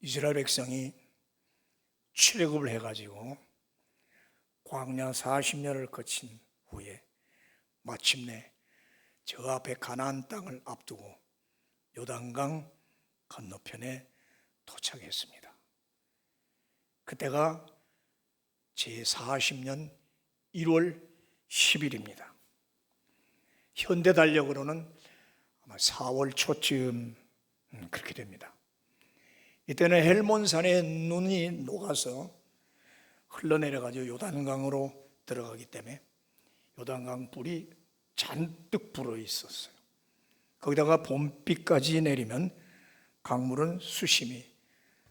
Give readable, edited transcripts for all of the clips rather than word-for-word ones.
이스라엘 백성이 출애굽을 해가지고 광야 40년을 거친 후에 마침내 저 앞에 가나안 땅을 앞두고 요단강 건너편에 도착했습니다. 그때가 제40년 1월 10일입니다. 현대 달력으로는 아마 4월 초쯤 그렇게 됩니다. 이때는 헬몬산에 눈이 녹아서 흘러내려가지고 요단강으로 들어가기 때문에 요단강 불이 잔뜩 불어 있었어요. 거기다가 봄비까지 내리면 강물은 수심이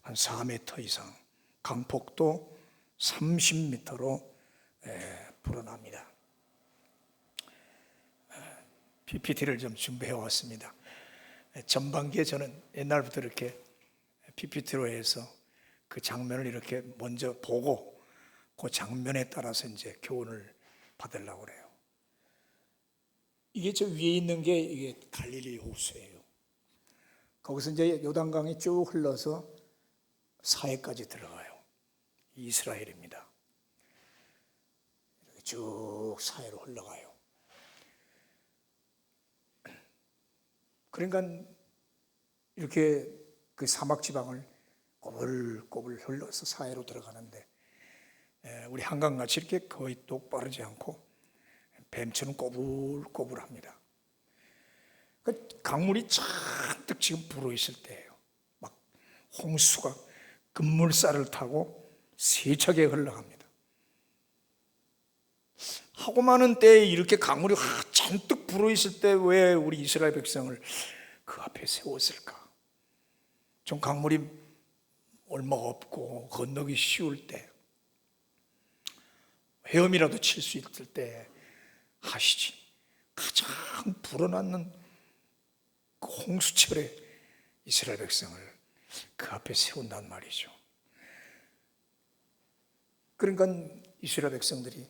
한 4m 이상, 강폭도 30m로 불어납니다. PPT를 좀 준비해 왔습니다. 전반기에 저는 옛날부터 이렇게 PPT로 해서 그 장면을 이렇게 먼저 보고 그 장면에 따라서 이제 교훈을 받으려고 그래요. 이게 저 위에 있는 게 이게 갈릴리 호수예요. 거기서 이제 요단강이 쭉 흘러서 사해까지 들어가요. 이스라엘입니다. 이렇게 쭉 사해로 흘러가요. 그러니까 이렇게 그 사막 지방을 꼬불꼬불 흘러서 사해로 들어가는데 우리 한강같이 이렇게 거의 똑바르지 않고 뱀처럼 꼬불꼬불합니다. 그 강물이 잔뜩 지금 불어 있을 때예요. 막 홍수가 급물살을 타고 세차게 흘러갑니다. 하고 많은 때에 이렇게 강물이 잔뜩 불어 있을 때 왜 우리 이스라엘 백성을 그 앞에 세웠을까? 좀 강물이 얼마 없고 건너기 쉬울 때, 헤엄이라도 칠 수 있을 때 하시지. 가장 불어났는 그 홍수철에 이스라엘 백성을 그 앞에 세운단 말이죠. 그러니까 이스라엘 백성들이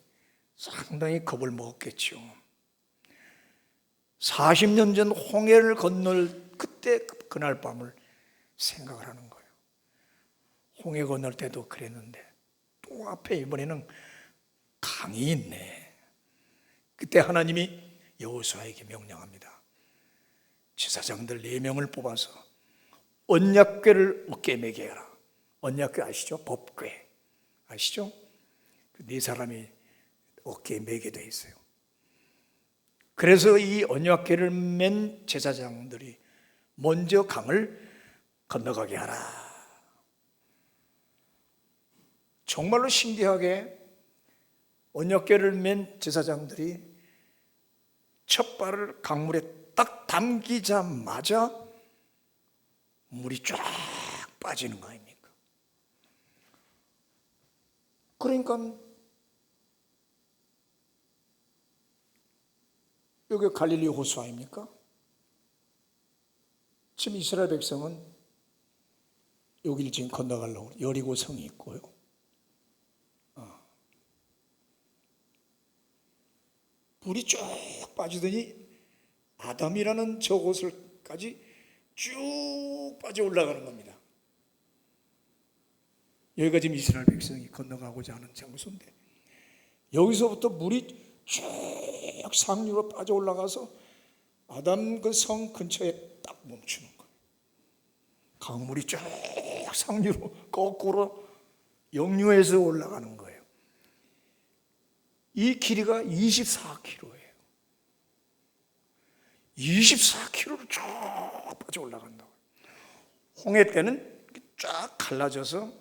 상당히 겁을 먹었겠죠. 40년 전 홍해를 건널 그때 그날 밤을 생각을 하는 거예요. 홍해 건널 때도 그랬는데 또 앞에 이번에는 강이 있네. 그때 하나님이 여호수아에게 명령합니다. 제사장들 4명을 뽑아서 언약궤를 어깨에 매게 해라. 언약궤 아시죠? 법궤 아시죠? 그 4사람이 어깨에 매게 돼 있어요. 그래서 이 언약궤를 맨 제사장들이 먼저 강을 건너가게 하라. 정말로 신기하게 언약궤를 맨 제사장들이 첫 발을 강물에 딱 담기자마자 물이 쫙 빠지는 거 아닙니까? 그러니까 여기 갈릴리 호수 아닙니까? 지금 이스라엘 백성은 여기를 지금 건너가려고 여리고 성이 있고요. 물이 쭉 빠지더니 아담이라는 저곳을까지 쭉 빠져 올라가는 겁니다. 여기가 지금 이스라엘 백성이 건너가고자 하는 장소인데 여기서부터 물이 쭉 상류로 빠져 올라가서 아담 그 성 근처에 딱 멈추는 거예요. 강물이 쭉 상류로 거꾸로 역류해서 올라가는 거예요. 이 길이가 24km예요. 24km를 쭉 빠져 올라간다고. 홍해 때는 쫙 갈라져서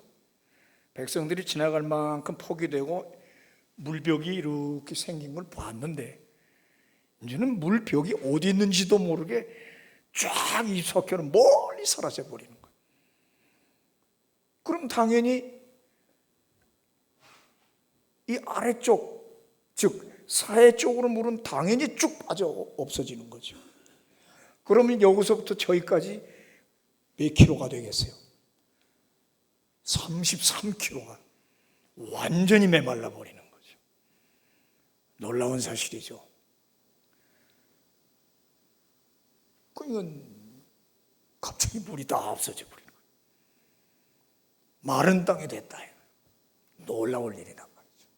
백성들이 지나갈 만큼 폭이 되고 물벽이 이렇게 생긴 걸 봤는데 이제는 물벽이 어디 있는지도 모르게 쫙 24km 멀리 사라져 버리는 거예요. 그럼 당연히 이 아래쪽 즉 사해 쪽으로 물은 당연히 쭉 빠져 없어지는 거죠. 그러면 여기서부터 저기까지 몇 킬로가 되겠어요? 33km가 완전히 메말라 버리는 거죠. 놀라운 사실이죠. 그러니까 갑자기 물이 다 없어져 버리는 거예요. 마른 땅이 됐다. 놀라울 일이란 말이죠.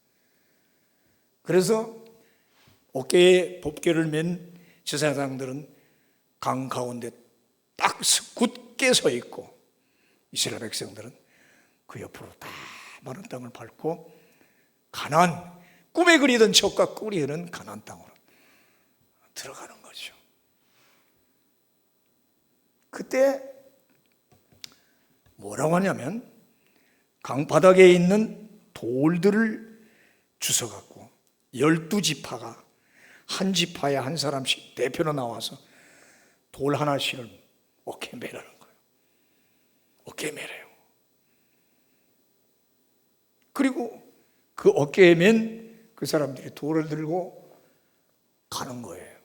그래서 어깨에 법궤를 맨 제사장들은 강 가운데 딱 굳게 서 있고, 이스라엘 백성들은 그 옆으로 다 마른 땅을 밟고 가나안, 꿈에 그리던 젖과 꿀이 흐르는 가나안 땅으로 들어가는 거죠. 그때 뭐라고 하냐면 강바닥에 있는 돌들을 주워갖고 12지파가 한 지파에 한 사람씩 대표로 나와서 돌 하나씩을 어깨에 매라는 거예요. 어깨에 매래요. 그리고 그 어깨에 맨 그 사람들이 돌을 들고 가는 거예요.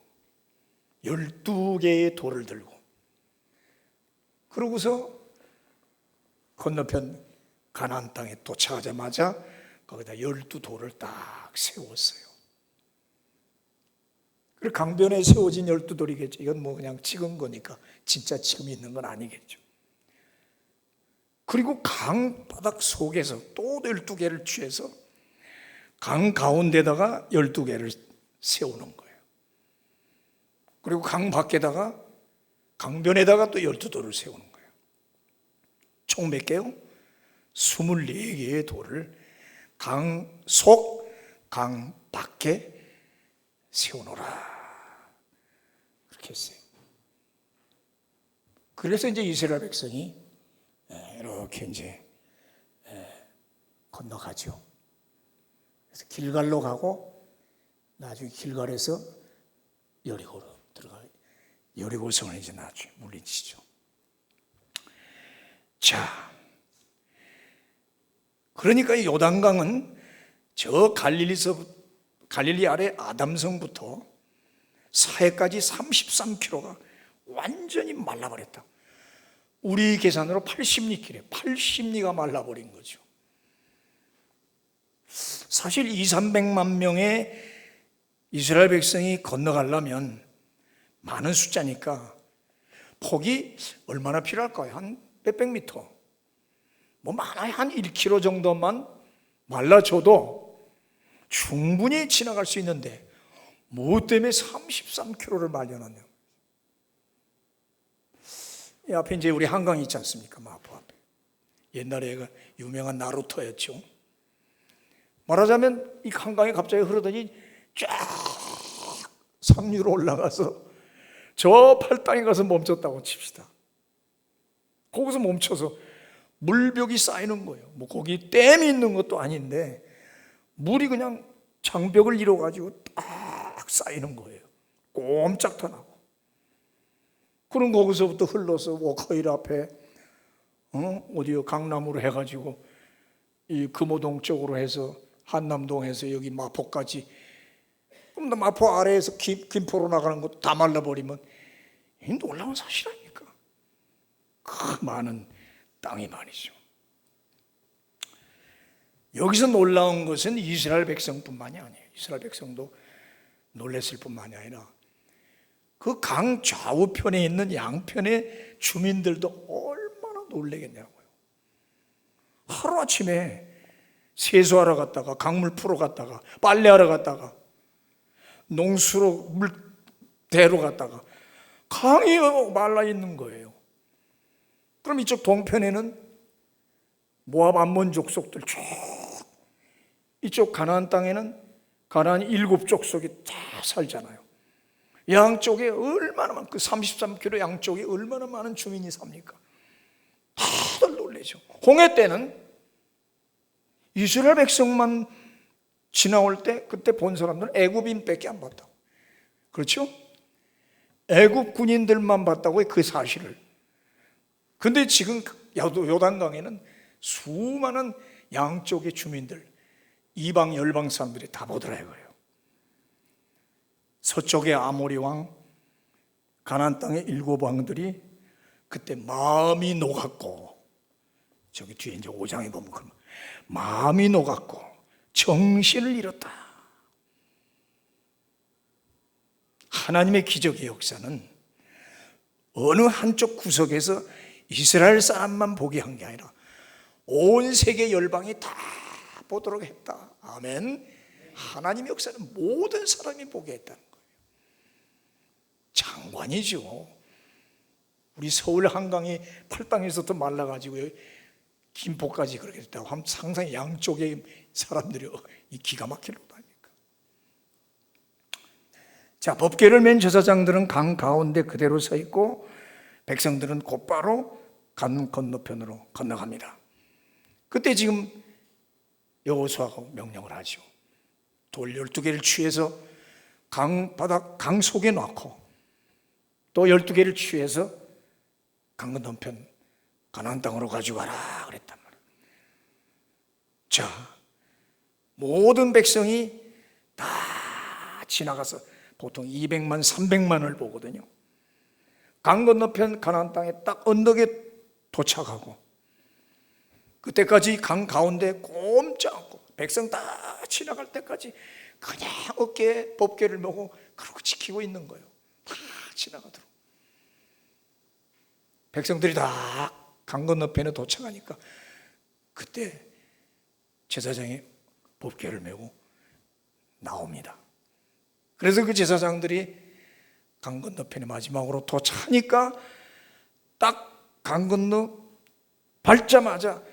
12개의 돌을 들고. 그러고서 건너편 가나안 땅에 도착하자마자 거기다 12돌을 딱 세웠어요. 그리고 강변에 세워진 12돌이겠죠. 이건 뭐 그냥 찍은 거니까 진짜 지금 있는 건 아니겠죠. 그리고 강바닥 속에서 또 12개를 취해서 강 가운데다가 12개를 세우는 거예요. 그리고 강 밖에다가 강변에다가 또 12돌을 세우는 거예요. 총 몇 개요? 24개의 돌을 강 속, 강 밖에 세우노라. 그렇게 했어요. 그래서 이제 이스라엘 백성이 이렇게 이제 건너가죠. 그래서 길갈로 가고 나중에 길갈에서 여리고로 들어가요. 여리고성을 이제 나중에 물리치죠. 자, 그러니까 요단강은 저 갈릴리 아래 아담성부터 사해까지 33km가 완전히 말라버렸다. 우리 계산으로 80리길에 80리가 말라버린 거죠. 사실 200~300만 명의 이스라엘 백성이 건너가려면 많은 숫자니까 폭이 얼마나 필요할까요? 한 몇백 미터, 뭐 많아야 한 1km 정도만 말라줘도 충분히 지나갈 수 있는데 뭐 때문에 33km를 말려놨냐. 이 앞에 이제 우리 한강이 있지 않습니까? 마포 앞에. 옛날에 유명한 나루터였죠. 말하자면 이 한강이 갑자기 흐르더니 쫙 상류로 올라가서 저 팔당에 가서 멈췄다고 칩시다. 거기서 멈춰서 물벽이 쌓이는 거예요. 뭐 거기 댐이 있는 것도 아닌데 물이 그냥 장벽을 이뤄가지고 딱 쌓이는 거예요. 꼼짝도 나고. 그럼 거기서부터 흘러서 워커힐 앞에 어디요 강남으로 해가지고 이 금호동 쪽으로 해서 한남동에서 여기 마포까지. 그럼 마포 아래에서 김포로 나가는 것도 다 말라버리면 이 놀라운 사실 아닙니까? 그 많은 땅이 말이죠. 여기서 놀라운 것은 이스라엘 백성뿐만이 아니에요. 이스라엘 백성도 놀랐을 뿐만이 아니라 그 강 좌우편에 있는 양편의 주민들도 얼마나 놀라겠냐고요. 하루아침에 세수하러 갔다가 강물 풀어 갔다가 빨래하러 갔다가 농수로 물 대로 갔다가 강이 말라 있는 거예요. 그럼 이쪽 동편에는 모압 암몬 족속들 쭉, 이쪽 가나안 땅에는 가나안 7 족속이 다 살잖아요. 양쪽에 얼마나 많은, 그 33km 양쪽에 얼마나 많은 주민이 삽니까? 다들 놀라죠. 홍해 때는 이스라엘 백성만 지나올 때 그때 본 사람들은 애굽인밖에 안 봤다고. 그렇죠? 애굽 군인들만 봤다고 그 사실을. 근데 지금 요단강에는 수많은 양쪽의 주민들, 이방 열방 사람들이 다 보더라 이거예요. 서쪽의 아모리 왕, 가나안 땅의 7 왕들이 그때 마음이 녹았고, 저기 뒤에 이제 5장에 보면 그러면 마음이 녹았고 정신을 잃었다. 하나님의 기적의 역사는 어느 한쪽 구석에서 이스라엘 사람만 보게 한 게 아니라 온 세계 열방이 다 보도록 했다. 아멘. 하나님의 역사는 모든 사람이 보게 했다는 거예요. 장관이죠. 우리 서울 한강이 팔당에서부터 말라가지고 김포까지 그렇게 됐다고 하면 상상히 양쪽에 사람들이 이 기가 막힐 것 아닙니까? 자, 법궤를 맨 제사장들은 강 가운데 그대로 서 있고 백성들은 곧바로 강 건너편으로 건너갑니다. 그때 지금 여호수아가 명령을 하죠. 돌 12개를 취해서 강 속에 놓고 또 12개를 취해서 강 건너편 가나안 땅으로 가져가라 그랬단 말이에요. 자, 모든 백성이 다 지나가서 보통 200만, 300만을 보거든요. 강 건너편 가나안 땅에 딱 언덕에 도착하고 그때까지 강 가운데 꼼짝 않고 백성 다 지나갈 때까지 그냥 어깨에 법궤를 메고 그러고 지키고 있는 거예요. 다 지나가도록. 백성들이 다 강 건너편에 도착하니까 그때 제사장이 법궤를 메고 나옵니다. 그래서 그 제사장들이 강 건너편에 마지막으로 도착하니까 딱 강 건너 밟자마자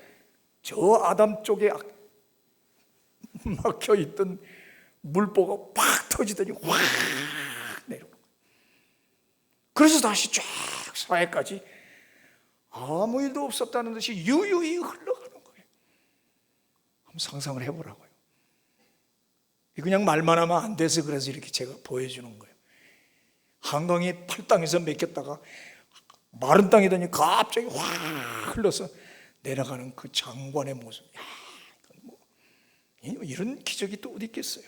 저 아담 쪽에 막혀있던 물보가 팍 터지더니 확 내려오는 거예요. 그래서 다시 쫙 사해까지 아무 일도 없었다는 듯이 유유히 흘러가는 거예요. 한번 상상을 해보라고요. 그냥 말만 하면 안 돼서 그래서 이렇게 제가 보여주는 거예요. 한강이 팔당에서 맥혔다가 마른 땅이 되니 갑자기 확 흘러서 내려가는 그 장관의 모습. 야, 뭐 이런 기적이 또 어디 있겠어요?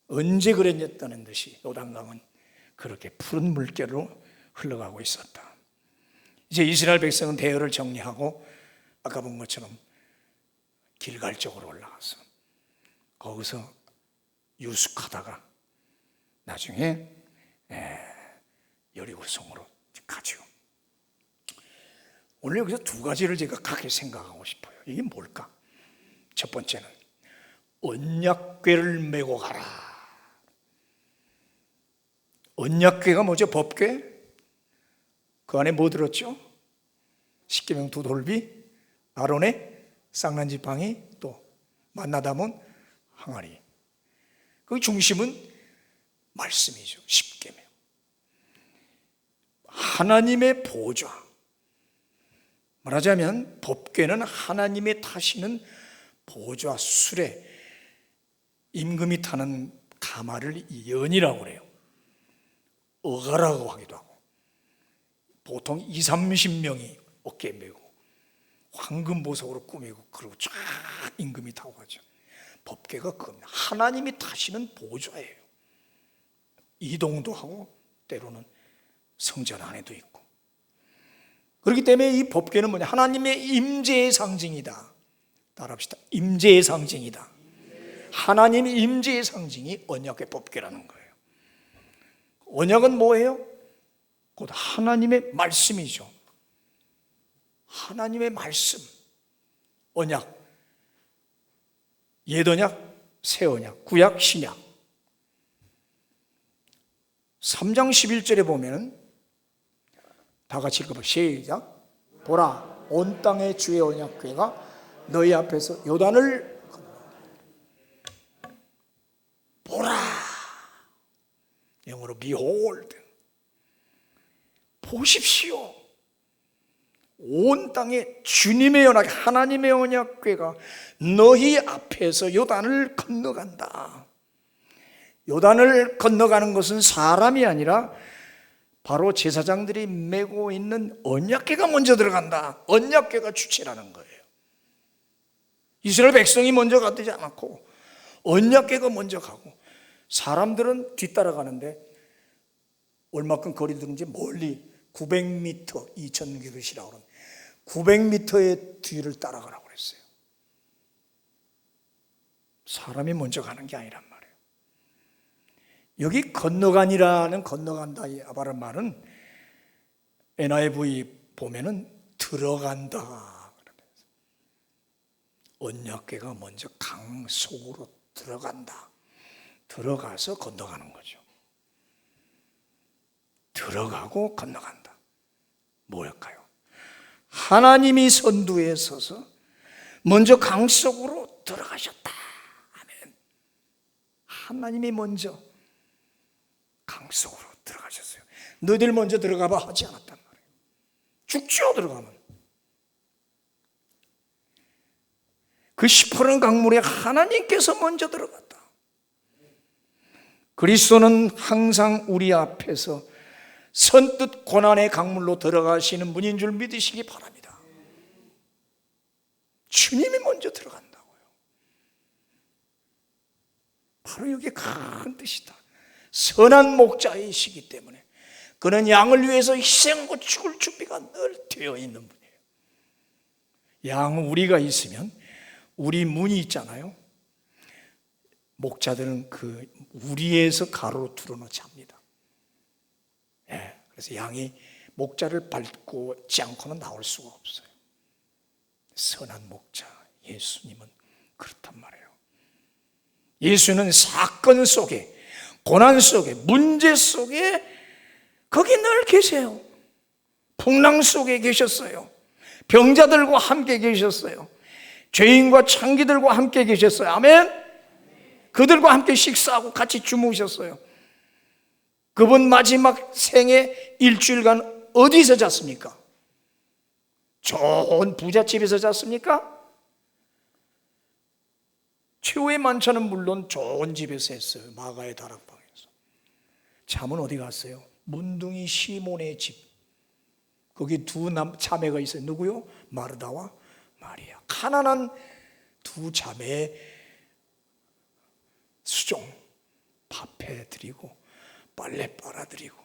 언제 그랬냐는 듯이 요단강은 그렇게 푸른 물결로 흘러가고 있었다. 이제 이스라엘 백성은 대열을 정리하고 아까 본 것처럼 길갈 쪽으로 올라가서 거기서 유숙하다가 나중에 여리고성으로 가죠. 오늘 여기서 두 가지를 제가 크게 생각하고 싶어요. 이게 뭘까? 첫 번째는 언약궤를 메고 가라. 언약궤가 뭐죠? 법궤? 그 안에 뭐 들었죠? 십계명 두 돌비, 아론의 쌍난지팡이, 또 만나 담은 항아리. 그 중심은 말씀이죠. 십계명. 하나님의 보좌. 말하자면 법궤는 하나님의 타시는 보좌 수레, 임금이 타는 가마를 연이라고 그래요. 어가라고 하기도 하고. 보통 20-30명이 어깨에 메고 황금 보석으로 꾸미고 그리고 쫙 임금이 타고 가죠. 법궤가 그겁니다. 하나님이 타시는 보좌예요. 이동도 하고 때로는 성전 안에도 있고. 그렇기 때문에 이 법궤는 뭐냐? 하나님의 임재의 상징이다. 따라합시다. 임재의 상징이다. 하나님의 임재의 상징이 언약의 법궤라는 거예요. 언약은 뭐예요? 곧 하나님의 말씀이죠. 하나님의 말씀. 언약. 옛 언약, 새 언약, 구약, 신약. 3장 11절에 보면 다 같이 읽어봐. 시작. 보라, 온 땅의 주의 언약궤가 너희 앞에서 요단을 보라. 영어로 behold. 보십시오. 온 땅에 주님의 언약, 하나님의 언약궤가 너희 앞에서 요단을 건너간다. 요단을 건너가는 것은 사람이 아니라 바로 제사장들이 메고 있는 언약궤가 먼저 들어간다. 언약궤가 주체라는 거예요. 이스라엘 백성이 먼저 가지 않았고 언약궤가 먼저 가고 사람들은 뒤따라가는데 얼마큼 거리 두는지 멀리 900m, 2000규빗이라고 그러는 900m의 뒤를 따라가라고 그랬어요. 사람이 먼저 가는 게 아니란 말이에요. 여기 건너가니라는 건너간다 이 말은 NIV 보면은 들어간다. 언약궤가 먼저 강 속으로 들어간다. 들어가서 건너가는 거죠. 들어가고 건너간다. 뭐였까요? 하나님이 선두에 서서 먼저 강 속으로 들어가셨다. 아멘. 하나님이 먼저 강 속으로 들어가셨어요. 너희들 먼저 들어가봐 하지 않았단 말이에요. 죽죠, 들어가면. 그 시퍼런 강물에 하나님께서 먼저 들어갔다. 그리스도는 항상 우리 앞에서 선뜻 고난의 강물로 들어가시는 분인 줄 믿으시기 바랍니다. 주님이 먼저 들어간다고요. 바로 여기에 큰 뜻이다. 선한 목자이시기 때문에 그는 양을 위해서 희생하고 죽을 준비가 늘 되어 있는 분이에요. 양 우리가 있으면 우리 문이 있잖아요. 목자들은 그 우리에서 가로로 틀어놓지 합니다. 그래서 양이 목자를 밟지 않고는 나올 수가 없어요. 선한 목자 예수님은 그렇단 말이에요. 예수는 사건 속에, 고난 속에, 문제 속에 거기 늘 계세요. 풍랑 속에 계셨어요. 병자들과 함께 계셨어요. 죄인과 창기들과 함께 계셨어요. 아멘. 그들과 함께 식사하고 같이 주무셨어요. 그분 마지막 생애 일주일간 어디서 잤습니까? 좋은 부잣집에서 잤습니까? 최후의 만찬은 물론 좋은 집에서 했어요. 마가의 다락방에서. 잠은 어디 갔어요? 문둥이 시몬의 집. 거기 두 자매가 있어요. 누구요? 마르다와 마리아. 가난한 두 자매의 수종 밥해 드리고 빨래 빨아 드리고.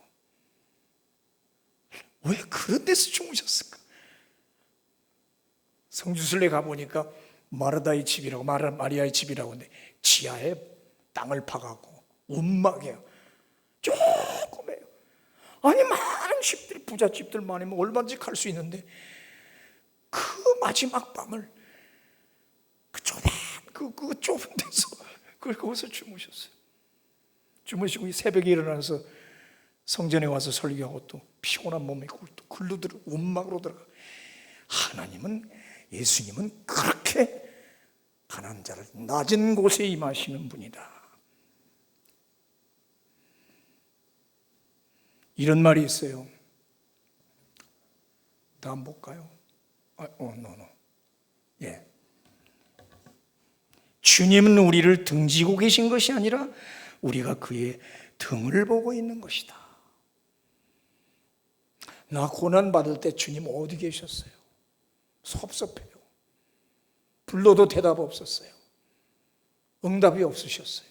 왜 그런 데서 주무셨을까? 성주순례 가보니까 마르다의 집이라고, 마리아의 집이라고 하는데 지하에 땅을 파가고 운막이에요. 조그매요. 아니 많은 집들, 부잣집들 많으면 얼마든지 갈 수 있는데 그 마지막 밤을 그 좁은 데서 거기서 주무셨어요. 주무시고 새벽에 일어나서 성전에 와서 설교하고 또 피곤한 몸에 또 글로 들어 운막으로 들어가. 하나님은, 예수님은 그렇게 가난한 자를 낮은 곳에 임하시는 분이다. 이런 말이 있어요. 다음 볼까요? 예. 주님은 우리를 등지고 계신 것이 아니라 우리가 그의 등을 보고 있는 것이다. 나 고난 받을 때 주님 어디 계셨어요? 섭섭해요. 불러도 대답 없었어요. 응답이 없으셨어요.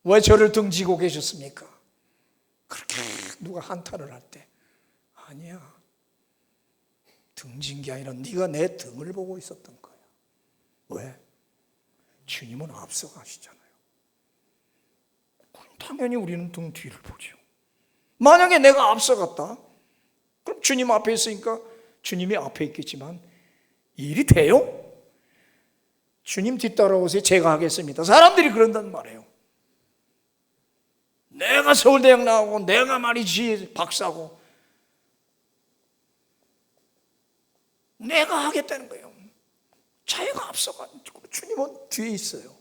왜 저를 등지고 계셨습니까? 그렇게 누가 한탄을 할 때 아니야. 등진 게 아니라 네가 내 등을 보고 있었던 거야. 왜? 주님은 앞서가시잖아요. 당연히 우리는 등 뒤를 보죠. 만약에 내가 앞서갔다, 그럼 주님 앞에 있으니까 주님이 앞에 있겠지만 일이 돼요? 주님 뒤따라오세요. 제가 하겠습니다. 사람들이 그런단 말이에요. 내가 서울대학 나오고 내가 말이지 박사고 내가 하겠다는 거예요. 자기가 앞서가지고 주님은 뒤에 있어요.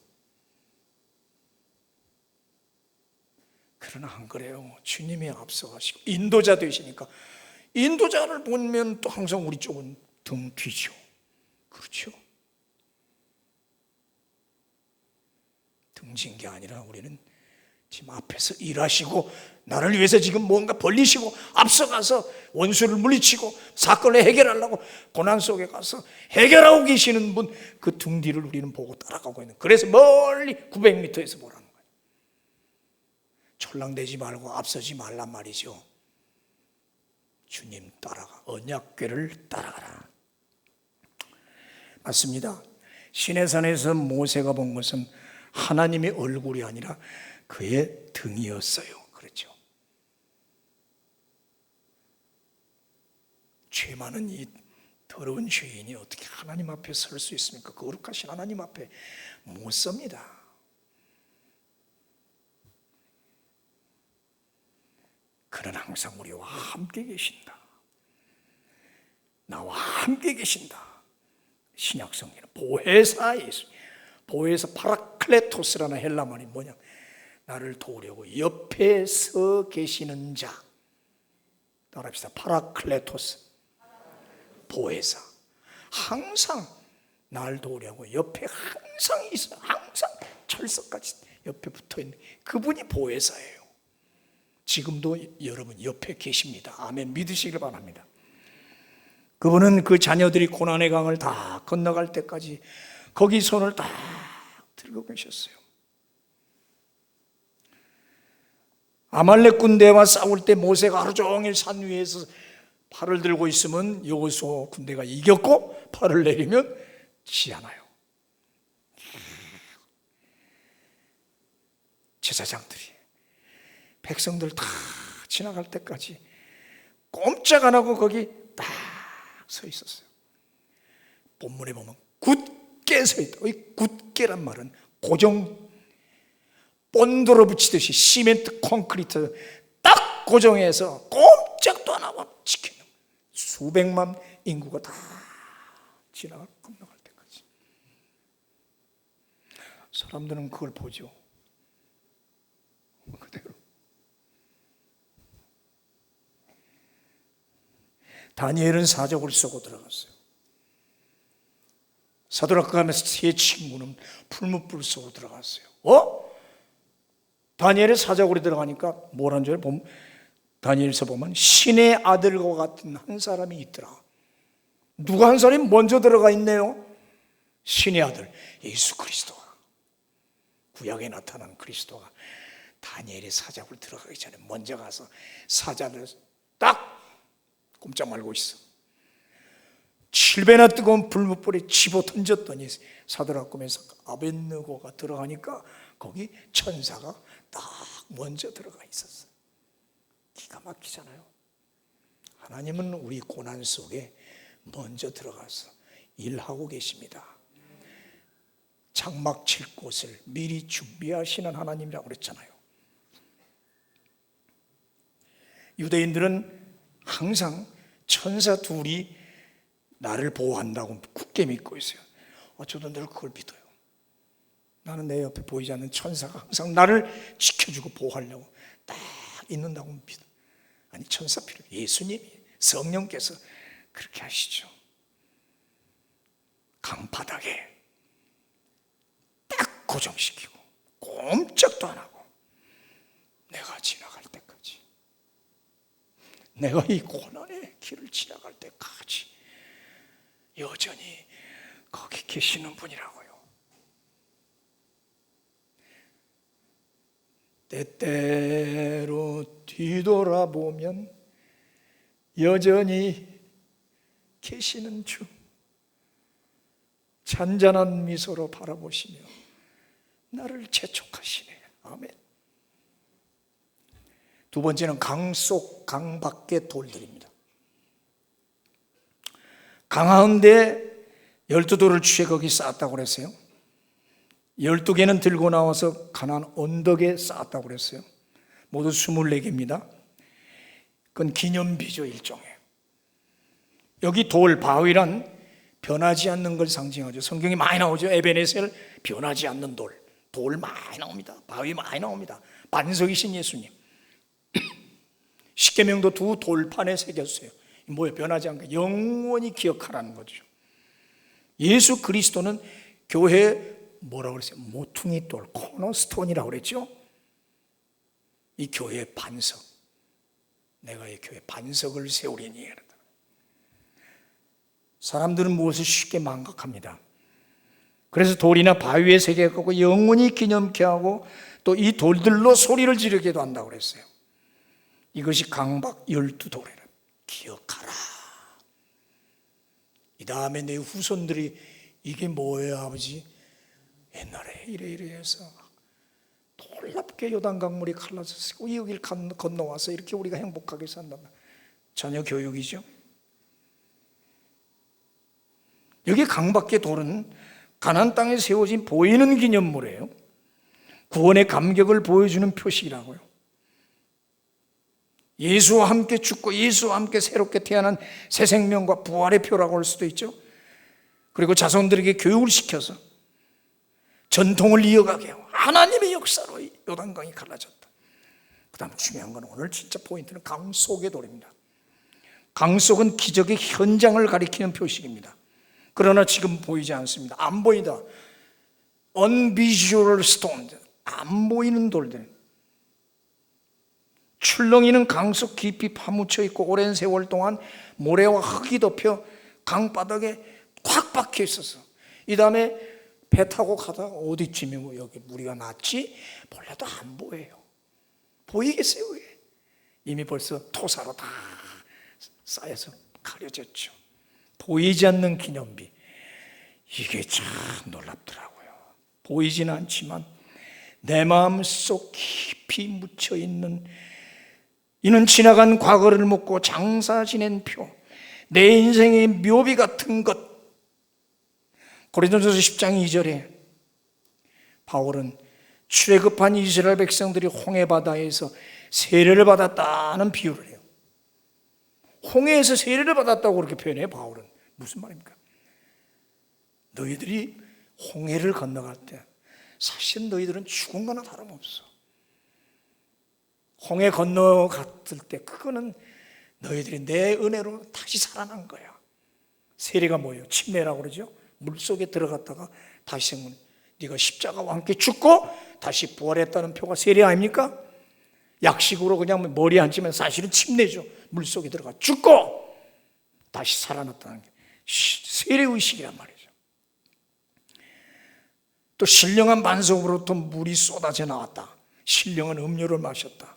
그러나 안 그래요. 주님이 앞서가시고 인도자 되시니까 인도자를 보면 또 항상 우리 쪽은 등 뒤죠. 그렇죠? 등진 게 아니라 우리는 지금 앞에서 일하시고 나를 위해서 지금 뭔가 벌리시고 앞서가서 원수를 물리치고 사건을 해결하려고 고난 속에 가서 해결하고 계시는 분, 그 등 뒤를 우리는 보고 따라가고 있는. 그래서 멀리 900m에서 보라는 거예요. 촐랑대지 말고 앞서지 말란 말이죠. 주님 따라가, 언약궤를 따라가라. 맞습니다. 시내산에서 모세가 본 것은 하나님의 얼굴이 아니라 그의 등이었어요. 그렇죠? 죄 많은 이 더러운 죄인이 어떻게 하나님 앞에 설 수 있습니까? 거룩하신 하나님 앞에 못 섭니다. 그는 항상 우리와 함께 계신다. 나와 함께 계신다. 신약 성경은 보혜사 예수. 보혜사 파라클레토스라는 헬라 말이 뭐냐? 나를 도우려고 옆에 서 계시는 자. 따라합시다. 파라클레토스. 보혜사. 항상 날 도우려고 옆에 항상 있어. 항상 철석같이 옆에 붙어 있는 그분이 보혜사예요. 지금도 여러분 옆에 계십니다. 아멘. 믿으시길 바랍니다. 그분은 그 자녀들이 고난의 강을 다 건너갈 때까지 거기 손을 딱 들고 계셨어요. 아말렉 군대와 싸울 때 모세가 하루 종일 산 위에서 팔을 들고 있으면 여호수아 군대가 이겼고, 팔을 내리면 지지 않아요. 제사장들이 백성들 다 지나갈 때까지 꼼짝 안 하고 거기 딱 서 있었어요. 본문에 보면 굳게 서 있다. 이 굳게란 말은 고정, 본드로 붙이듯이 시멘트 콘크리트 딱 고정해서 꼼짝도 안 하고 지키는, 수백만 인구가 다 지나갈, 건너갈 때까지. 사람들은 그걸 보죠. 그대로. 다니엘은 사적을 쓰고 들어갔어요. 사드락과 세 친구는 풀무불 쓰고 들어갔어요. 다니엘의 사자굴에 들어가니까 뭐라는 줄 알아요? 다니엘서 보면 신의 아들과 같은 한 사람이 있더라. 누가 한 사람이 먼저 들어가 있네요? 신의 아들 예수 그리스도가, 구약에 나타난 그리스도가 다니엘의 사자굴 들어가기 전에 먼저 가서 사자를 딱 꼼짝 말고 있어. 7배나 뜨거운 불무불에 집어 던졌더니 사드락 메삭 아벳느고가 들어가니까 거기 천사가 딱 먼저 들어가 있었어. 기가 막히잖아요. 하나님은 우리 고난 속에 먼저 들어가서 일하고 계십니다. 장막 칠 곳을 미리 준비하시는 하나님이라고 그랬잖아요. 유대인들은 항상 천사 둘이 나를 보호한다고 굳게 믿고 있어요. 저도 늘 그걸 믿어요. 나는 내 옆에 보이지 않는 천사가 항상 나를 지켜주고 보호하려고 딱 있는다고 믿어. 아니, 천사 필요, 예수님이, 성령께서 그렇게 하시죠. 강바닥에 딱 고정시키고 꼼짝도 안 하고 내가 지나갈 때까지, 내가 이 고난의 길을 지나갈 때까지 여전히 거기 계시는 분이라고요. 때때로 뒤돌아보면 여전히 계시는 주, 잔잔한 미소로 바라보시며 나를 재촉하시네. 아멘. 두 번째는 강 속, 강 밖의 돌들입니다. 강가운데 12돌을 취해 거기 쌓았다고 그랬어요. 12개는 들고 나와서 가나안 언덕에 쌓았다고 그랬어요. 모두 24개입니다. 그건 기념비죠, 일종의. 여기 돌, 바위란 변하지 않는 걸 상징하죠. 성경이 많이 나오죠. 에베네셀, 변하지 않는 돌. 돌 많이 나옵니다. 바위 많이 나옵니다. 반석이신 예수님. 십계명도 두 돌판에 새겼어요. 뭐예요? 변하지 않게 영원히 기억하라는 거죠. 예수 그리스도는 교회 뭐라고 그랬어요? 모퉁이 돌, 코너스톤이라고 그랬죠. 이 교회의 반석, 내가 이 교회 반석을 세우리니. 사람들은 무엇을 쉽게 망각합니다. 그래서 돌이나 바위에 새겨갖고 영원히 기념케 하고 또 이 돌들로 소리를 지르게도 한다고 그랬어요. 이것이 강박 12돌이라. 기억하라. 이 다음에 내 후손들이 이게 뭐예요, 아버지? 옛날에 이래 해서 놀랍게 요단강물이 갈라졌고 이 여기를 건너와서 이렇게 우리가 행복하게 산단 말이에요. 자녀 교육이죠. 여기 강밖의 돌은 가나안 땅에 세워진 보이는 기념물이에요. 구원의 감격을 보여주는 표식이라고요. 예수와 함께 죽고 예수와 함께 새롭게 태어난 새 생명과 부활의 표라고 할 수도 있죠. 그리고 자손들에게 교육을 시켜서 전통을 이어가게 하고 하나님의 역사로 요단강이 갈라졌다. 그 다음 중요한 건 오늘 진짜 포인트는 강 속의 돌입니다. 강 속은 기적의 현장을 가리키는 표식입니다. 그러나 지금 보이지 않습니다. 안 보인다. Unvisual stone, 안 보이는 돌들. 출렁이는 강 속 깊이 파묻혀 있고 오랜 세월 동안 모래와 흙이 덮여 강바닥에 꽉 박혀 있어서 이 다음에 배 타고 가다가 어디쯤에 뭐 여기 무리가 났지? 몰라도 안 보여요. 보이겠어요? 그게? 이미 벌써 토사로 다 쌓여서 가려졌죠. 보이지 않는 기념비. 이게 참 놀랍더라고요. 보이지는 않지만 내 마음속 깊이 묻혀있는, 이는 지나간 과거를 묻고 장사 지낸 표, 내 인생의 묘비 같은 것. 고린도전서 10장 2절에 바울은 출애굽한 이스라엘 백성들이 홍해바다에서 세례를 받았다는 비유를 해요. 홍해에서 세례를 받았다고 그렇게 표현해요. 바울은 무슨 말입니까? 너희들이 홍해를 건너갈 때 사실 너희들은 죽은 거나 다름없어. 홍해 건너갔을 때 그거는 너희들이 내 은혜로 다시 살아난 거야. 세례가 뭐예요? 침례라고 그러죠. 물속에 들어갔다가 다시 생문. 네가 십자가와 함께 죽고 다시 부활했다는 표가 세례 아닙니까? 약식으로 그냥 머리에 앉으면 사실은 침례죠. 물속에 들어가 죽고 다시 살아났다는 게 세례의식이란 말이죠. 또 신령한 반석으로부터 물이 쏟아져 나왔다. 신령한 음료를 마셨다.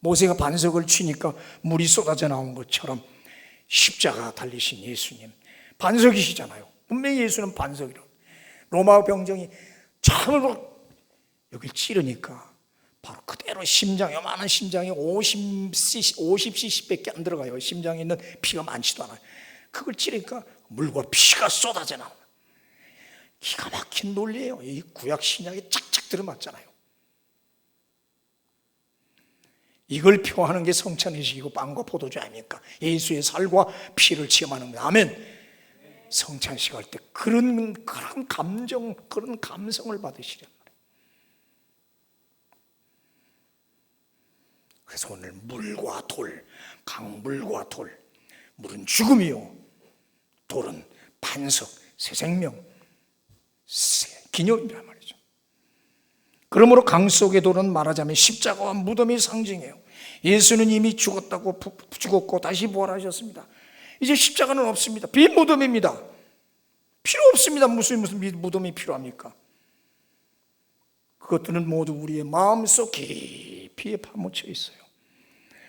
모세가 반석을 치니까 물이 쏟아져 나온 것처럼 십자가 달리신 예수님 반석이시잖아요. 분명히 예수는 반석이라고. 로마 병정이 참으로 여길 찌르니까 바로 그대로 심장, 요만한 심장에 50cc밖에 안 들어가요. 심장에 있는 피가 많지도 않아요. 그걸 찌르니까 물과 피가 쏟아져 나와요. 기가 막힌 논리예요. 이 구약 신약에 착착 들어맞잖아요. 이걸 표하는 게 성찬의식이고 빵과 포도주 아닙니까? 예수의 살과 피를 체험하는 거예요. 아멘. 성찬식 할 때 그런 감정, 그런 감성을 받으시란 말이에요. 그래서 오늘 물과 돌, 강물과 돌, 물은 죽음이요, 돌은 반석, 새 생명, 기념이란 말이죠. 그러므로 강 속의 돌은 말하자면 십자가와 무덤의 상징이에요. 예수는 이미 죽었고 다시 부활하셨습니다. 이제 십자가는 없습니다. 빈 무덤입니다. 필요 없습니다. 무슨 무덤이 필요합니까? 그것들은 모두 우리의 마음속 깊이에 파묻혀 있어요.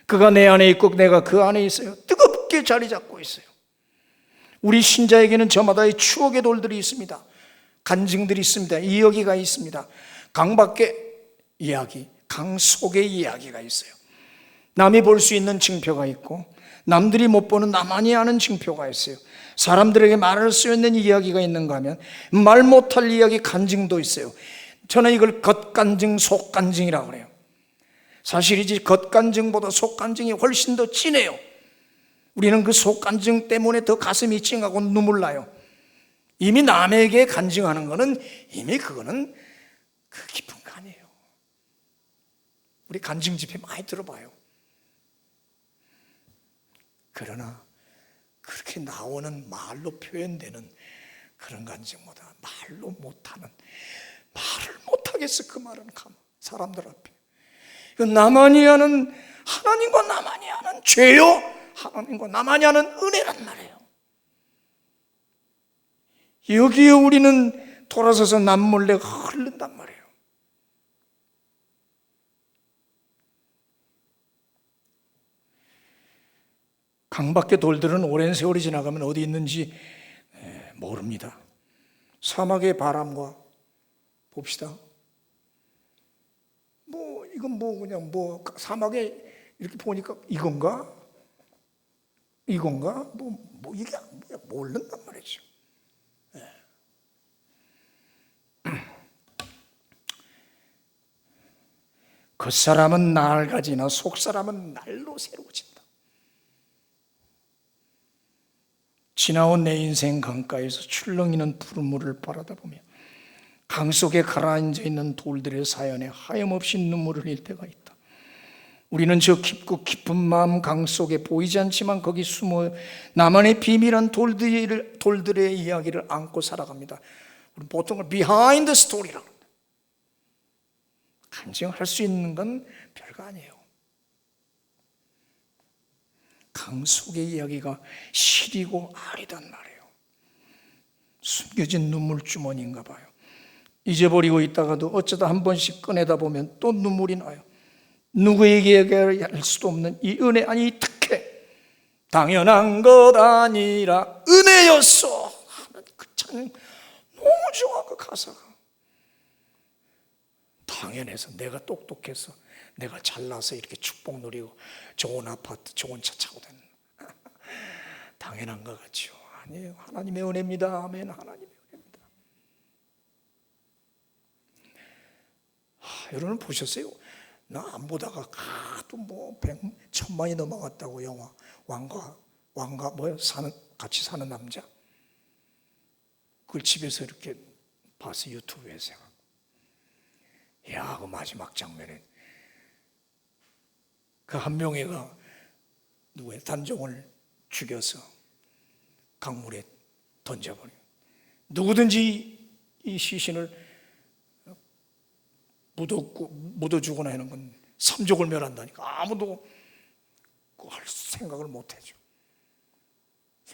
그가 내 안에 있고 내가 그 안에 있어요. 뜨겁게 자리 잡고 있어요. 우리 신자에게는 저마다의 추억의 돌들이 있습니다. 간증들이 있습니다. 이야기가 있습니다. 강 밖의 이야기, 강 속의 이야기가 있어요. 남이 볼 수 있는 징표가 있고 남들이 못 보는 나만이 아는 징표가 있어요. 사람들에게 말할 수 있는 이야기가 있는가 하면 말 못할 이야기, 간증도 있어요. 저는 이걸 겉간증, 속간증이라고 그래요. 사실이지 겉간증보다 속간증이 훨씬 더 진해요. 우리는 그 속간증 때문에 더 가슴이 찡하고 눈물 나요. 이미 남에게 간증하는 거는 이미 그거는 그 깊은 거 아니에요. 우리 간증 집회 많이 들어봐요. 그러나 그렇게 나오는 말로 표현되는 그런 간증보다 말로 못하는, 말을 못하겠어. 그 말은 사람들 앞에. 나만이 아는, 하나님과 나만이 아는 죄요, 하나님과 나만이 아는 은혜란 말이에요. 여기에 우리는 돌아서서 남몰래 흐른단 말이에요. 강밖의 돌들은 오랜 세월이 지나가면 어디 있는지 모릅니다. 사막의 바람과 봅시다. 이건 그냥 사막에 이렇게 보니까 이건가? 이건가? 이게 모른단 말이죠. 겉사람은 낡아지나 속사람은 날로 새로워진다. 지나온 내 인생 강가에서 출렁이는 푸른 물을 바라다 보며 강 속에 가라앉아 있는 돌들의 사연에 하염없이 눈물을 흘릴 때가 있다. 우리는 저 깊고 깊은 마음 강 속에 보이지 않지만 거기 숨어 나만의 비밀한 돌들의 이야기를 안고 살아갑니다. 우리는 보통 비하인드 스토리라고 합니다. 간증할 수 있는 건 별거 아니에요. 강 속의 이야기가 시리고 아리단 말이에요. 숨겨진 눈물 주머니인가 봐요. 잊어버리고 있다가도 어쩌다 한 번씩 꺼내다 보면 또 눈물이 나요. 누구에게 얘기할 수도 없는 이 은혜, 아니 이 특혜, 당연한 것 아니라 은혜였어 하는 그 찬양 너무 좋아. 그 가사가 당연해서, 내가 똑똑해서, 내가 잘나서 이렇게 축복 누리고 좋은 아파트, 좋은 차 타고 다니는 당연한 것 같죠. 아니에요. 하나님의 은혜입니다. 아멘. 하나님의 은혜입니다. 여러분 보셨어요? 나 안 보다가 또 1,000만이 넘어갔다고. 영화 왕과 같이 사는 남자. 그걸 집에서 이렇게 봐서 유튜브에서. 야, 그 마지막 장면에 그 한 명애가 누구의 단종을 죽여서 강물에 던져버려. 누구든지 이 시신을 묻어주거나 하는 건 삼족을 멸한다니까. 아무도 할 생각을 못해줘.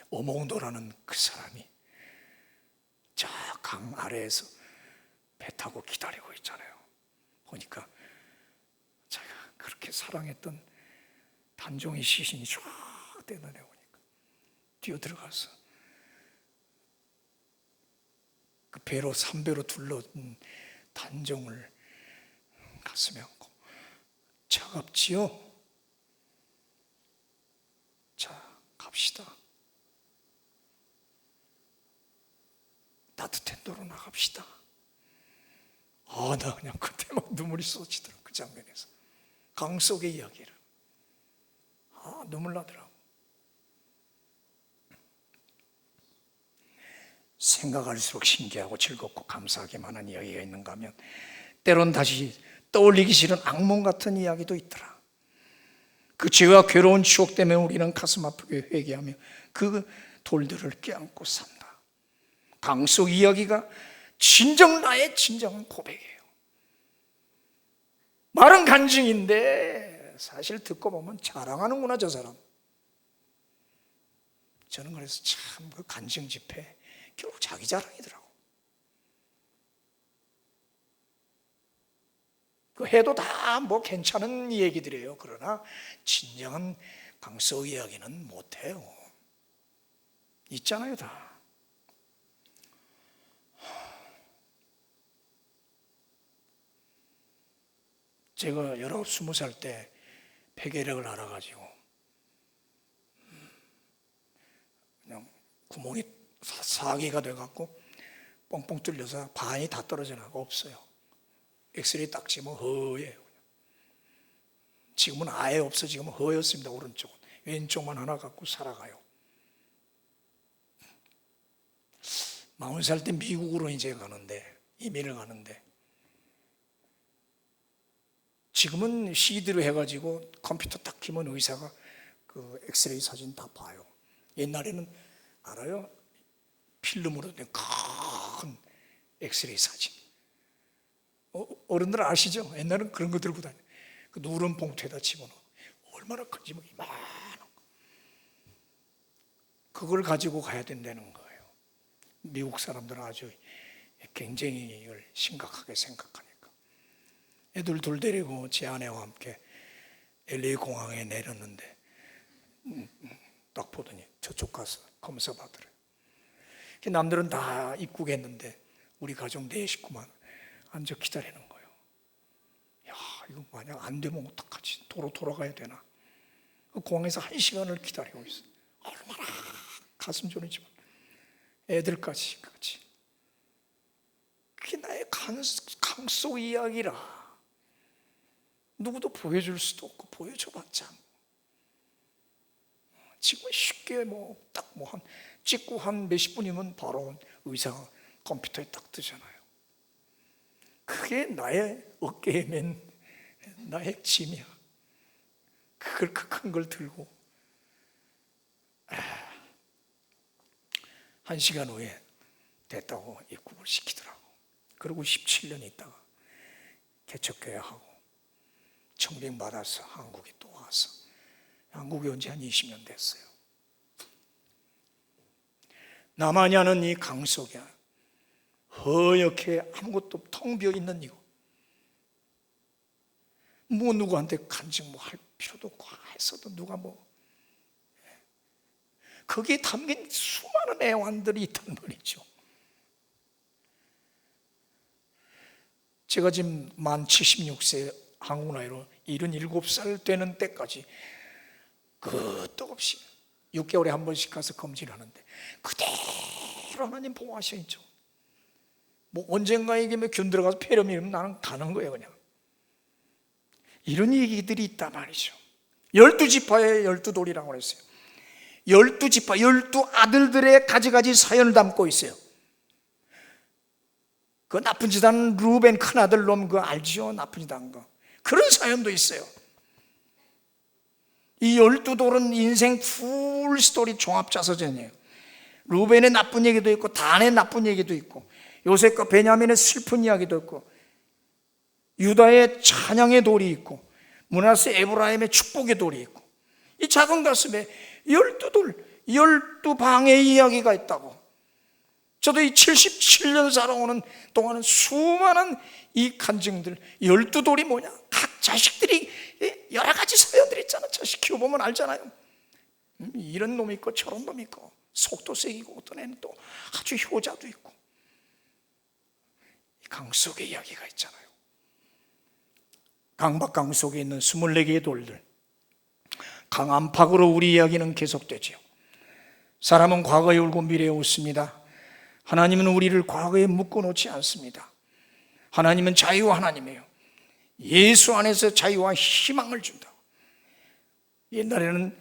어몽도라는 그 사람이 저 강 아래에서 배 타고 기다리고 있잖아요. 보니까 자기가 그렇게 사랑했던 단종의 시신이 쫙 떼어내 오니까 뛰어들어가서 그 배로 3배로 둘러든 단종을 가슴에 안고, 차갑지요? 자, 갑시다. 따뜻한 도로 나갑시다. 나 그냥 그때 막 눈물이 쏟아지더라고. 그 장면에서 강 속의 이야기를 눈물 나더라고. 생각할수록 신기하고 즐겁고 감사하기만 한 이야기가 있는가 하면 때론 다시 떠올리기 싫은 악몽 같은 이야기도 있더라. 그 죄와 괴로운 추억 때문에 우리는 가슴 아프게 회개하며 그 돌들을 껴안고 산다. 강 속 이야기가 진정 나의 진정한 고백이에요. 말은 간증인데 사실 듣고 보면 자랑하는구나 저 사람. 저는 그래서 참 그 간증 집회 결국 자기 자랑이더라고. 그 해도 다 괜찮은 얘기들이에요. 그러나 진정한 강서 이야기는 못해요. 있잖아요 다. 제가 19, 20살 때 폐결핵을 알아가지고 그냥 구멍이 4개가 돼갖고 뻥뻥 뚫려서 반이 다 떨어져 나가 없어요. 엑스레이 딱 찍으면 허예요. 지금은 아예 없어. 지금은 허였습니다. 오른쪽은. 왼쪽만 하나 갖고 살아가요. 40살 때 미국으로 이제 가는데, 이민을 가는데, 지금은 CD로 해가지고 컴퓨터 딱 키면 의사가 그 엑스레이 사진 다 봐요. 옛날에는 알아요? 필름으로 된 큰 엑스레이 사진. 어른들 아시죠? 옛날엔 그런 거 들고 다녀. 그 누런 봉투에다 집어넣어. 얼마나 큰지 이만한 거. 그걸 가지고 가야 된다는 거예요. 미국 사람들은 아주 굉장히 이걸 심각하게 생각하니까. 애들 둘 데리고 제 아내와 함께 LA 공항에 내렸는데 딱 보더니 저쪽 가서 검사 받으래. 남들은 다 입국했는데 우리 가족 4식구만 앉아 기다리는 거예요. 야, 이거 만약 안 되면 어떡하지? 도로 돌아가야 되나? 공항에서 1시간을 기다리고 있어. 가슴 졸이지만 애들까지 같이. 그게 나의 강속 이야기라. 누구도 보여줄 수도 없고 보여줘봤자 지금 쉽게 딱 한 찍고 한 몇십 분이면 바로 의사가 컴퓨터에 딱 뜨잖아요. 그게 나의 어깨에 맨 나의 짐이야. 그걸 그 큰 걸 들고 1시간 후에 됐다고 입국을 시키더라고. 그리고 17년 있다가 개척교회하고 청빙받아서 한국에 또 와서 한국에 온 지 한 20년 됐어요. 나만이 아는 이 강 속에 허옇게 아무것도 텅 비어있는 이곳, 누구한테 간증 할 필요도 없고 했어도 누가 거기에 담긴 수많은 애완들이 있단 말이죠. 제가 지금 만 76세 한국 나이로 77살 되는 때까지 끄떡없이 6개월에 한 번씩 가서 검진하는데 그대로 하나님 보호하셔 있죠. 언젠가 이게 균 들어가서 폐렴이 이러면 나는 가는 거예요 그냥. 이런 얘기들이 있단 말이죠. 12지파의 12돌이라고 그랬어요. 12지파 12아들들의 가지가지 사연을 담고 있어요. 그 나쁜 짓 하는 루벤 큰아들 놈 그거 알지요? 나쁜 짓 한 거. 그런 사연도 있어요. 이 12돌은 인생 풀 스토리 종합자서전이에요. 루벤의 나쁜 얘기도 있고 단의 나쁜 얘기도 있고 요셉과 베냐민의 슬픈 이야기도 있고 유다의 찬양의 돌이 있고 므낫세 에브라임의 축복의 돌이 있고 이 작은 가슴에 12돌 12방의 이야기가 있다고. 저도 이 77년 살아오는 동안은 수많은 이 간증들 12돌이 뭐냐, 각 자식들이 여러 가지 사연들이 있잖아. 자식 키워보면 알잖아요. 이런 놈이 있고 저런 놈이 있고 속도 세기고 어떤 애는 또 아주 효자도 있고 강 속의 이야기가 있잖아요. 강박강 속에 있는 24개의 돌들, 강 안팎으로 우리 이야기는 계속되지요. 사람은 과거에 울고 미래에 웃습니다. 하나님은 우리를 과거에 묶어놓지 않습니다. 하나님은 자유 하나님이에요. 예수 안에서 자유와 희망을 준다. 옛날에는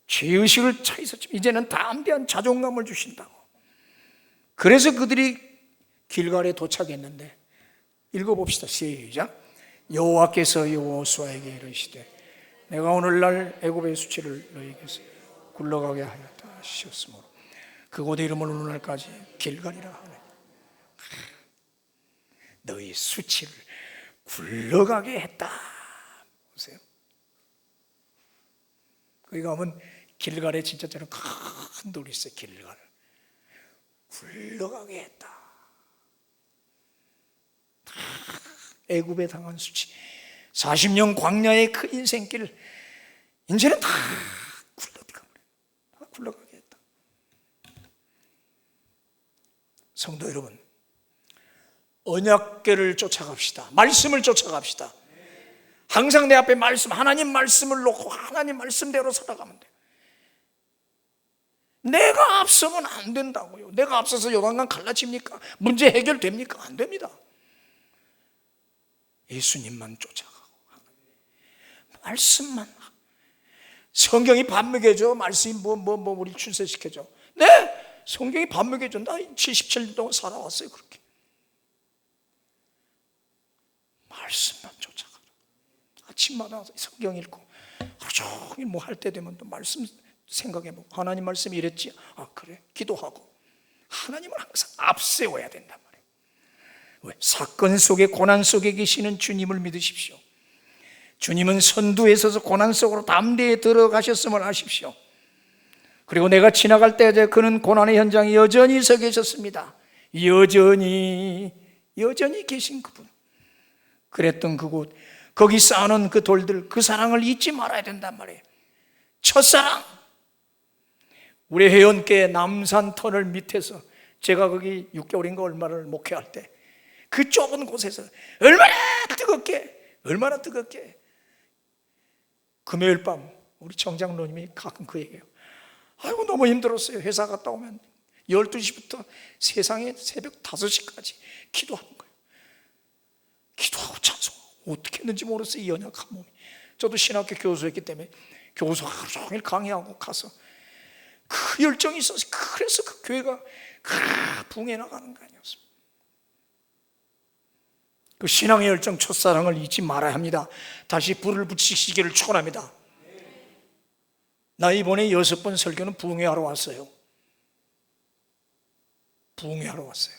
죄의식을 차 있었지만 이제는 담대한 자존감을 주신다고. 그래서 그들이 길갈에 도착했는데 읽어봅시다. 시작. 여호와께서 여호수아에게 이르시되 내가 오늘날 애굽의 수치를 너희에게서 굴러가게 하였다 하셨으므로 그곳의 이름을 오늘날까지 길갈이라 하네. 너희 수치를 굴러가게 했다. 보세요. 거기 가면 길갈에 진짜 저는 큰 돌이 있어요. 길갈 굴러가게 했다. 애굽에 당한 수치 40년 광야의 그 인생길 이제는 다 굴러가게 했다. 성도 여러분, 언약궤를 쫓아갑시다. 말씀을 쫓아갑시다. 항상 내 앞에 말씀, 하나님 말씀을 놓고 하나님 말씀대로 살아가면 돼요. 내가 앞서면 안 된다고요. 내가 앞서서 요단강 갈라집니까? 문제 해결됩니까? 안 됩니다. 예수님만 쫓아가고 말씀만. 성경이 밥 먹여줘. 말씀이 우리 출세시켜줘. 네, 성경이 밥 먹여줘. 나 77년 동안 살아왔어요. 그렇게 말씀만 쫓아가라. 아침마다 성경 읽고 하루 종일 할 때 되면 또 말씀 생각해보고 하나님 말씀이 이랬지. 아 그래, 기도하고 하나님을 항상 앞세워야 된단 말이에요. 왜? 사건 속에 고난 속에 계시는 주님을 믿으십시오. 주님은 선두에 서서 고난 속으로 담대히 들어가셨음을 아십시오. 그리고 내가 지나갈 때 그는 고난의 현장에 여전히 서 계셨습니다. 여전히 계신 그분. 그랬던 그곳, 거기 쌓아놓은 그 돌들, 그 사랑을 잊지 말아야 된단 말이에요. 첫사랑. 우리 회원께 남산 터널 밑에서 제가 거기 6개월인가 얼마를 목회할 때 그 좁은 곳에서 얼마나 뜨겁게 금요일 밤 우리 정장로님이 가끔 그 얘기해요. 아이고 너무 힘들었어요. 회사 갔다 오면 12시부터 세상에 새벽 5시까지 기도하는 거예요. 기도하고 찬송하고 어떻게 했는지 모르겠어요. 이 연약한 몸이. 저도 신학교 교수였기 때문에 교수 하루 종일 강의하고 가서 그 열정이 있어서 그래서 그 교회가 붕해 나가는 거 아니었습니까? 그 신앙의 열정, 첫사랑을 잊지 말아야 합니다. 다시 불을 붙이시기를 축원합니다. 나 이번에 6번 설교는 붕해하러 왔어요. 붕해하러 왔어요.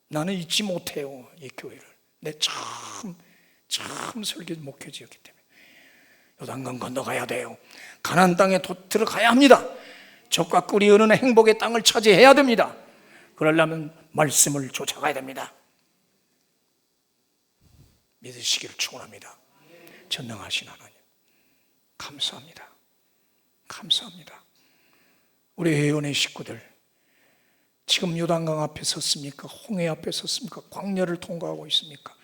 나는 잊지 못해요, 이 교회를. 내 참 설교 목회지였기 때문에. 요단강 건너가야 돼요. 가나안 땅에 들어가야 합니다. 젖과 꿀이 흐르는 행복의 땅을 차지해야 됩니다. 그러려면 말씀을 쫓아가야 됩니다. 믿으시기를 축원합니다. 전능하신 하나님, 감사합니다. 감사합니다. 우리 회원의 식구들 지금 요단강 앞에 섰습니까? 홍해 앞에 섰습니까? 광야를 통과하고 있습니까?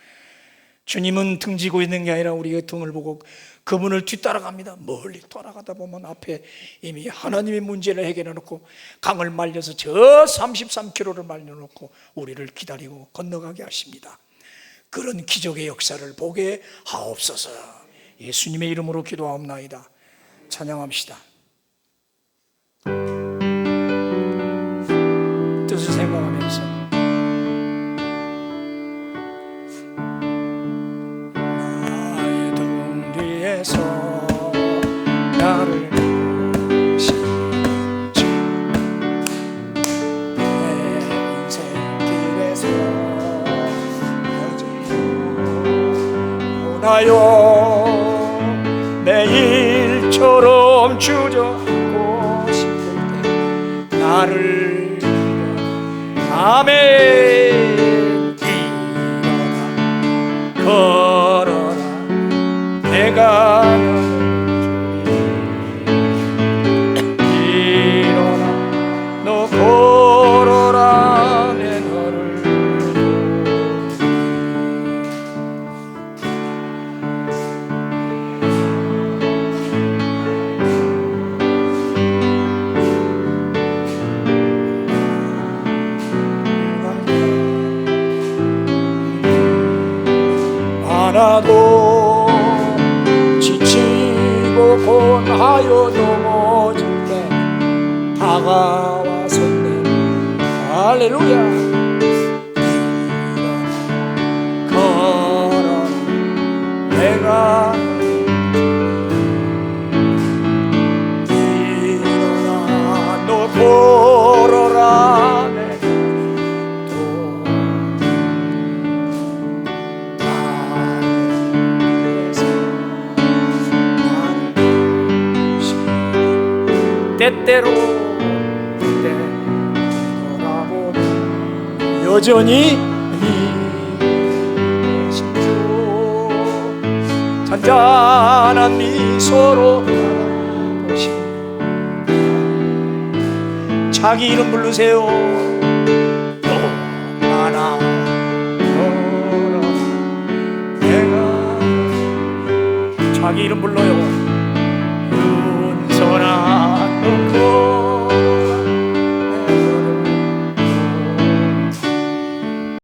주님은 등지고 있는 게 아니라 우리의 등을 보고 그분을 뒤따라갑니다. 멀리 돌아가다 보면 앞에 이미 하나님의 문제를 해결해 놓고 강을 말려서 저 33km를 말려놓고 우리를 기다리고 건너가게 하십니다. 그런 기적의 역사를 보게 하옵소서. 예수님의 이름으로 기도하옵나이다. 찬양합시다. 뜻을 생각하면서 나의 등 뒤에서 나를 보시는 주, 내 인생길에서 여전히 오나요. 매일처럼 주저하고 싶을 때 나를 아멘. 일어나 걸어라 내가 일어나 너 걸어라 내 너를 하나도 지치고 곤하여 넘어질 때 다가와섰네. 할렐루야. 걸어 내가 일어나 너 걸어라 때때로 돌아보면 여전히 네 심조 잔잔한 미소로 바라보시며 자기 이름 부르세요. 너나 너라 내가 자기 이름 불러요.